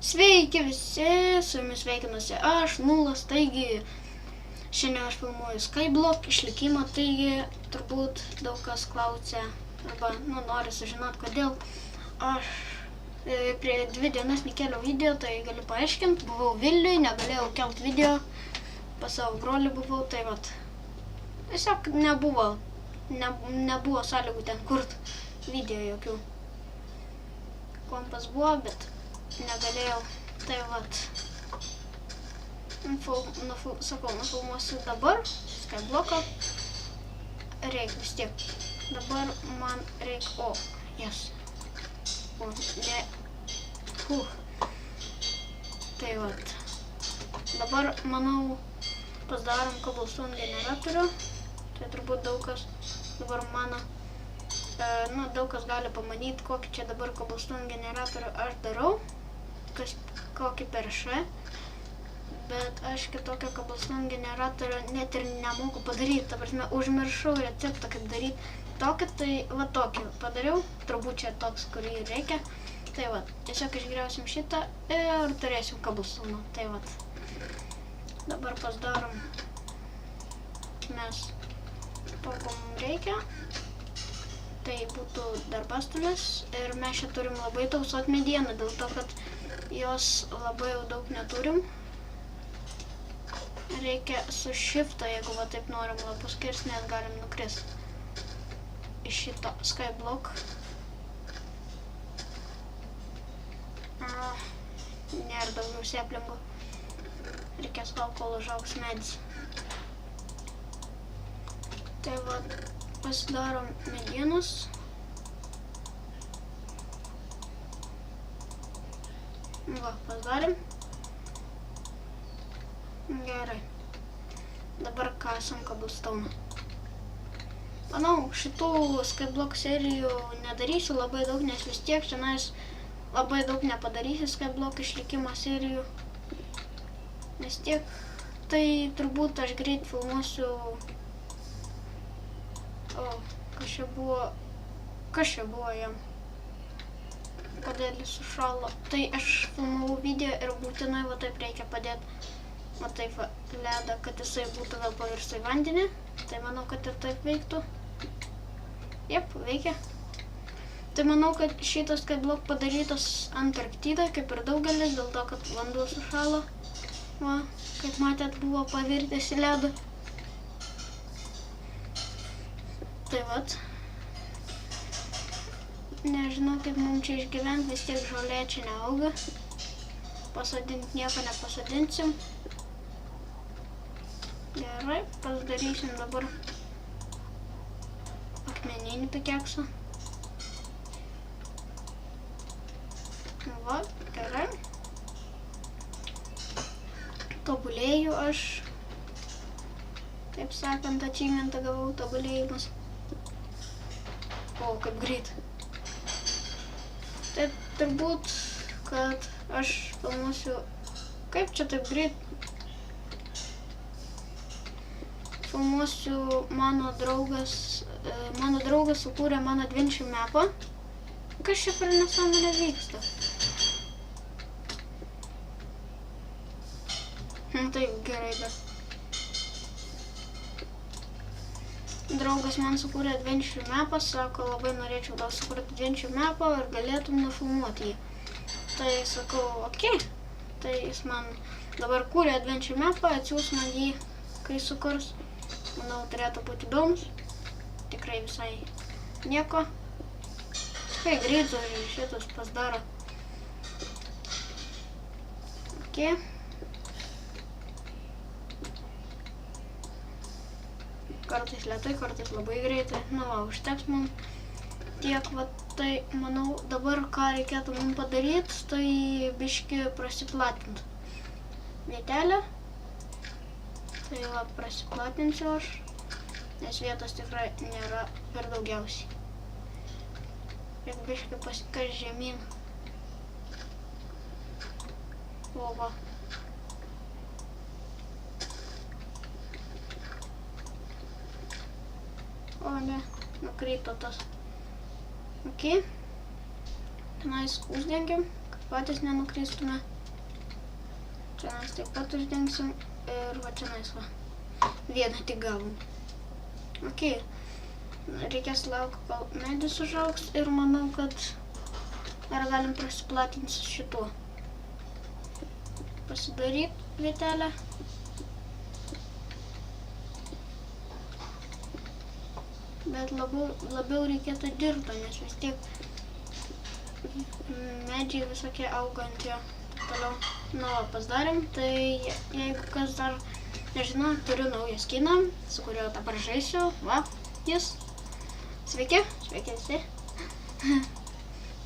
Sveiki visi, su jumis sveikinuosi aš, Nulas, taigi šiandien aš filmuoju Skyblock išlikimą, taigi turbūt daug kas klausia, arba nori sužinoti, kodėl aš prie 2 dienas nekėliau video, tai galiu paaiškinti, buvau Vilniuj, negalėjau kelt video, pas savo brolį buvau, tai vat, tiesiog nebuvo sąlygų ten kurt video jokių. Kompas buvo, bet negalėjau, tai vat, nufilmuosiu dabar Skyblocką, reik vis tiek, dabar man reik, tai vat, dabar manau pasidarom cobblestone generatorių, tai turbūt daug kas dabar mano, daug kas gali pamanyti, kokį čia dabar cobblestone generatorių aš darau, kokį per š, bet aš kitokio cobblestone generatorių net ir nemoku padaryti, ta prasme, užmiršau receptą, kaip daryti tokį, tai va tokį padariau, turbūt čia toks, kurį reikia, tai va, tiesiog išgriausim šitą ir turėsim cobblestone, tai va, dabar pasidarom mes to, ko mums reikia. Tai būtų darbastulės ir mes čia turim labai tausot medieną, dėl to, kad jos labai jau daug neturim. Reikia su shifto, jeigu va taip norim lapus kirst, nes galim nukrist iš šito Skyblock. Nėra daugiau seplingų. Reikės lauk, kol užaugs medis. Tai va, pasidarom medienos. Va, pasidarim. Gerai. Dabar kasam cobblestone. Manau, šitų Skyblock serijų nedarysiu labai daug, nes vis tiek šiandien labai daug nepadarysiu Skyblock išlikimo serijų. Nes tiek, tai turbūt aš greit filmuosiu. Kas čia buvo jam? Kodėl jis sušalo? Tai aš filmavau video ir būtinai va taip reikia padėti, va taip va, ledą, kad jisai būtų vėl pavirstų į vandenį. Tai manau, kad ir taip veiktų. Jep, veikia. Tai manau, kad šitas Skyblock padarytas Antarktidai, kaip ir daugelis, dėl to, kad vanduo sušalo. Va, kaip matėt, buvo pavirtęs į ledą. Tai vat, nežinau, kaip mums čia išgyventi, vis tiek žolė čia neauga. Pasodinti nieko nepasadinsim. Gerai, pasidarysim dabar akmeninį pikeksą. Va, gerai. Tobulėju aš. Taip sakant, achievementą gavau, tobulėjimas. O, kaip greit. Tai turbūt, kad aš filmuosiu, kaip čia taip greit. Filmuosiu mano draugas sukūrė mano adventure mapą. Kas čia per nesąmonė vyksta? Taip, gerai, bet draugas man sukūrė adventure mapą, sako, labai norėčiau gal sukurti adventure mapą ir galėtum nufilmuoti jį. Tai sakau, okei. Tai jis man dabar kūrė adventure mapą, atsiūs man jį, kai sukurs. Manau, turėtų būti įdomus. Tikrai visai nieko. Tikrai greit, šitas pasidaro. Okei. Kartais lėtai, kartais labai greitai. Va, užteks mums tiek, va, tai manau dabar ką reikėtų mums padaryti, tai biškį prasiplatinti vietelę. Tai va, prasiplatinsiu aš, nes vietos tikrai nėra per daugiausiai. Reikia biškį pasikast žemyn. O va. O ne, nukrito tas. Ok. Tenais uždengiam, patys nenukristume. Čia mes taip pat uždengsim ir va čia va. Vieną tik gavom. Ok, reikės laukti, kol medis užaugs ir manau, kad dar galim prasiplatinti su šituo. Pasidaryt vietelę. Bet labiau reikėtų dirto, nes vis tiek medžiai visokie auga ant jo. Toliau, va, pasidarėm, tai jeigu kas dar nežinau, turiu naują skiną, su kuriuo dabar žaisiu. Va, jis. Sveiki, sveiki visi.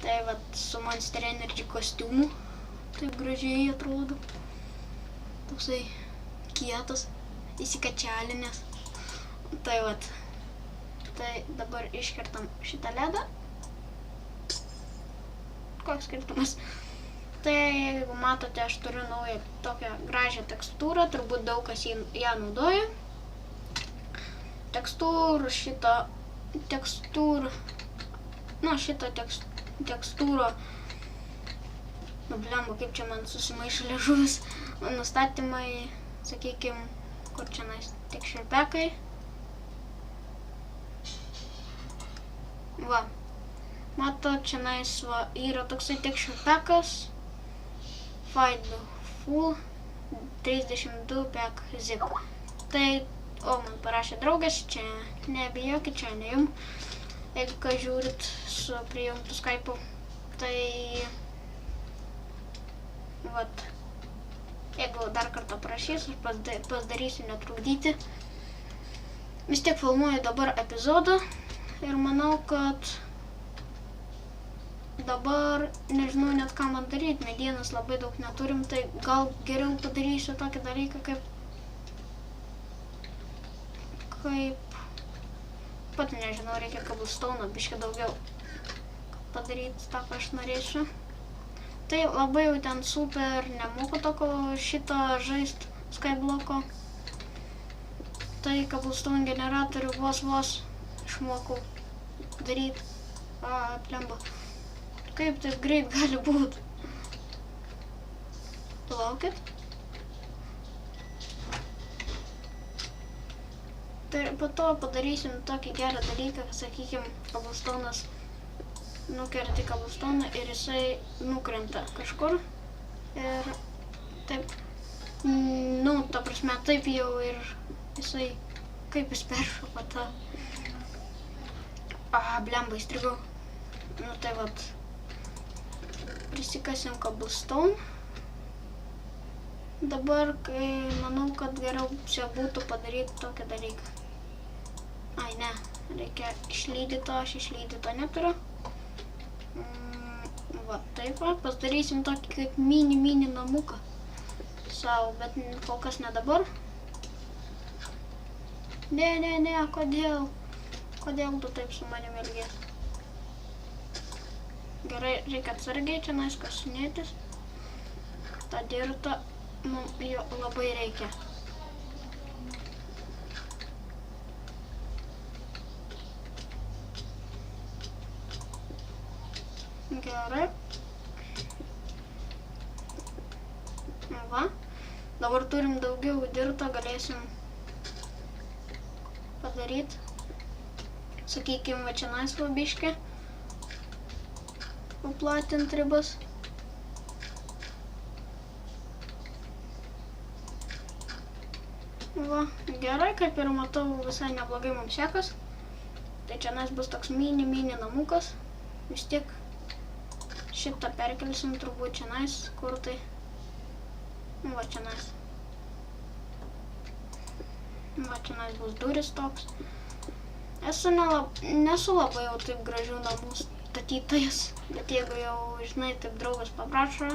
Tai va, su Monster Energy kostiumu. Taip gražiai atrodo. Toksai kietas, įsikačialinės. Tai va. Tai dabar iškertam šitą ledą. Koks skirtumas? Tai jeigu matote, aš turiu naują tokią gražią tekstūrą, turbūt daug kas ją naudoja. Tekstūro, blemba, kaip čia man susimaišo liežuvis, nustatymai, sakykime, kur čia texture packai. Va, mato, čia va, yra toksai texture packas. Find full 32 pack zip. Tai, man parašė draugas, čia nebijokit, čia ne jum. Jeigu ką žiūrit su prijungtu Skype'u, tai vat, jeigu dar kartą prašys, aš pasidarysiu netrukdyti. Vis tiek filmuoju dabar epizodą ir manau, kad dabar nežinau net ką man daryti, medienos labai daug neturim, tai gal geriau padarysiu tokį dalyką kaip pat nežinau, reikia cobblestone'o biškį daugiau padaryti tą, ką aš norėsiu. Tai labai jau ten super nemoku tokio šito žaist Skyblock'o. Tai cobblestone generatorių vos išmokau daryti. Plemba. Kaip taip greit gali būt? Palaukit. Tai po to padarysim tokį gerą dalyką, kad, sakykime, cobblestone'as nukerti cobblestone'ą ir jisai nukrenta kažkur. Ir taip, ta prasme, taip jau ir jisai, kaip jis peršopa tą. Blemba, įstrigau. Tai vat. Prisikasim cobblestone. Dabar, kai manau, kad geriau čia būtų padaryti tokį dalyką. Ne, reikia išlydyto, aš išlydyto neturiu. Va, taip va, pasidarysim tokį kaip mini namuką savo, bet kol kas ne dabar. Ne, kodėl? Kodėl tu taip su manim elgies? Gerai, reikia atsargiai čia kasinėtis. Ta dirta mums jo labai reikia. Gerai. Va. Dabar turim daugiau dirto, galėsim padaryti. Sakykime, va čia va biškį. Paplatinti ribas. Va, gerai, kaip ir matau, visai neblogai mums sekas. Tai čia bus toks mini namukas. Vis tiek šitą perkelsim turbūt čia kur tai. Va čia Va čia bus duris toks. Nesu labai jau taip gražių namų statytojas, bet jeigu jau, žinai, taip draugas paprašo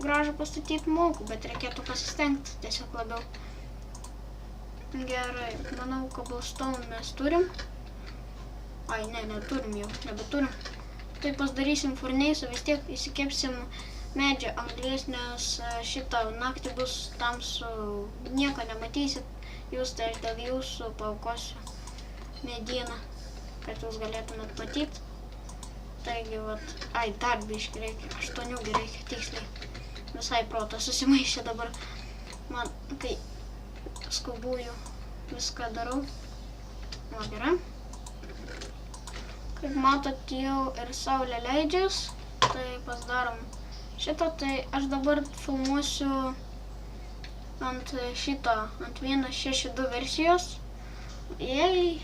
gražų pastatyti, moku, bet reikėtų pasistengti tiesiog labiau. Gerai, manau, cobblestone mes turim. Neturim jau, nebeturim. Tai pasidarysim furneisą, vis tiek įsikepsim medžio anglies, nes šitą naktį bus tamsu, nieko nematysit jūs, tai aš dėl jūsų paaukosiu medieną, kad jūs galėtumėt matyti. Taigi, vat, dar biškį reikia, 8 reikia, tiksliai. Visai protas susimaišė dabar. Man, kai skubuoju, viską darau. Va, gerai. Kaip matot, jau ir saulė leidžias, tai pasidarom šitą, tai aš dabar filmuosiu ant 1.6.2 versijos. Jei,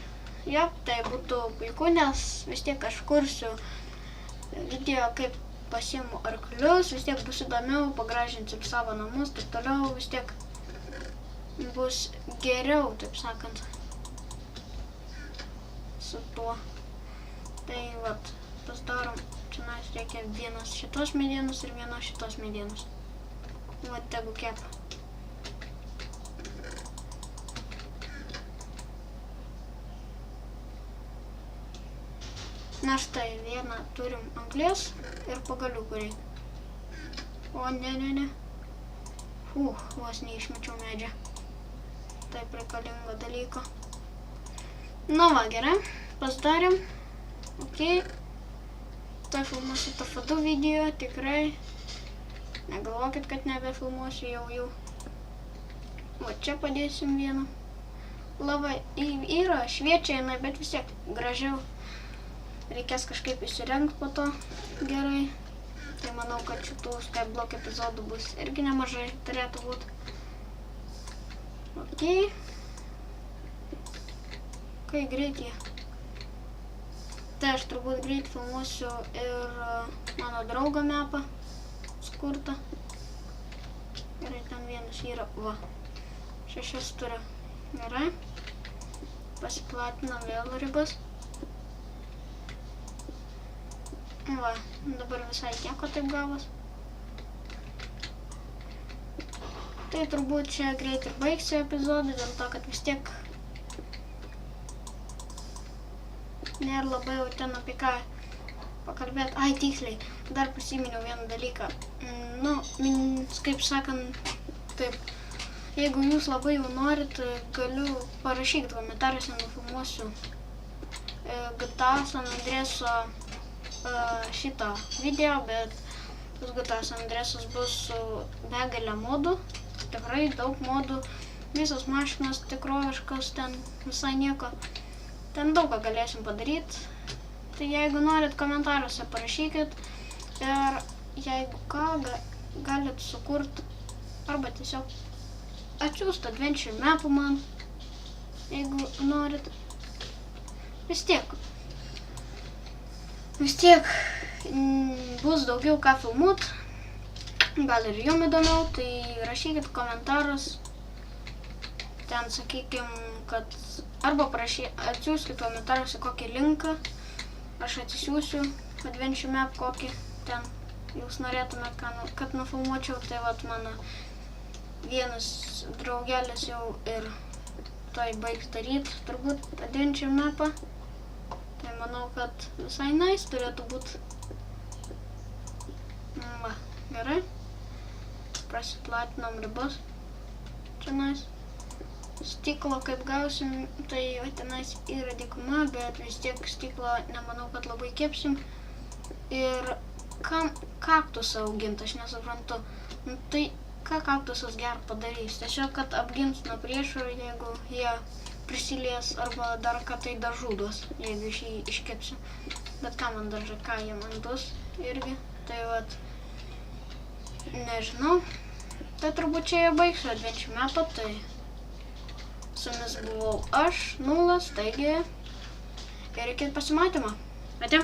tai būtų puiku, nes vis tiek aš kursiu video, kaip pasiimu arklius, vis tiek bus įdomiau, pagražinsim savo namus, taip toliau, vis tiek bus geriau, taip sakant, su tuo. Tai vat, pasidarom, čia reikia vienas šitos medienos ir vienos šitos medienos. Vat, tegu kepa. Na štai, vieną turim anglies ir pagaliukų reikia. O, ne. Vos neišmečiau medžią. Taip reikalingo dalyko. Na va, gerai, pasidarėm. Ok. Tai filmuosiu TF2 video, tikrai. Negalvokit, kad nebefilmuosiu jau. O čia padėsim vieną. Labai yra, šviečia jinai, bet vis tiek gražiau. Reikės kažkaip įsirengti po to gerai. Tai manau, kad šitų Skyblock epizodų bus irgi nemažai, turėtų būti. Ok. Kai greit jie. Tai aš turbūt greit filmuosiu ir mano draugo mapą skurtą. Gerai, ten vienas yra, va. 6 turiu. Gerai. Pasiplatinam vėl ribas. Va, dabar visai nieko taip gavos. Tai turbūt čia greit ir baigsiu epizodą, dėl to, kad vis tiek nėra labai jau ten apie ką pakalbėti. Ai, tiksliai, dar prisiminiau vieną dalyką. Nu, kaip sakant, taip, jeigu jūs labai jau norit, galiu parašyti komentaruose, nufilmuosiu GTA San Andreaso šitą video, bet tas GTA San Andreasas bus su begalė modų, tikrai daug modų, visos mašinos tikroviškos, ten visai nieko, ten daug ką galėsim padaryti, tai jeigu norit komentaruose parašykit ir jeigu ką galit sukurti arba tiesiog atsiųst adventure mapų man, jeigu norit, vis tiek bus daugiau ką filmuot, gal ir jum įdomiau, tai rašykit komentarus, ten sakykim, kad arba atsiųskit komentaruose kokį linką, aš atsisiųsiu adventure map kokį, ten jūs norėtumėt, kad nufilmuočiau, tai vat mano vienas draugelis jau ir tai baigs daryti, turbūt adventure mapą. Tai manau, kad visai nice turėtų būti. Va, gerai. Prasiplatinam ribas. Čia nice. Stiklo kaip gausim, tai tenais yra dykuma, bet vis tiek stiklo nemanau, kad labai kepsim. Ir kam kaktusą auginti, aš nesuprantu. Tai ką kaktusas gerą padarys? Tiesiog, kad apgins nuo priešų, jeigu jie prisilies arba dar ką tai dažudos, jeigu iš jį iškepsiu. Bet ką man daža, ką jie man duos irgi. Tai vat, nežinau. Tai turbūt čia ir baigsiu adventure mapą, tai su jumis buvau aš, Nulas, taigi ir iki pasimatymo. Ate.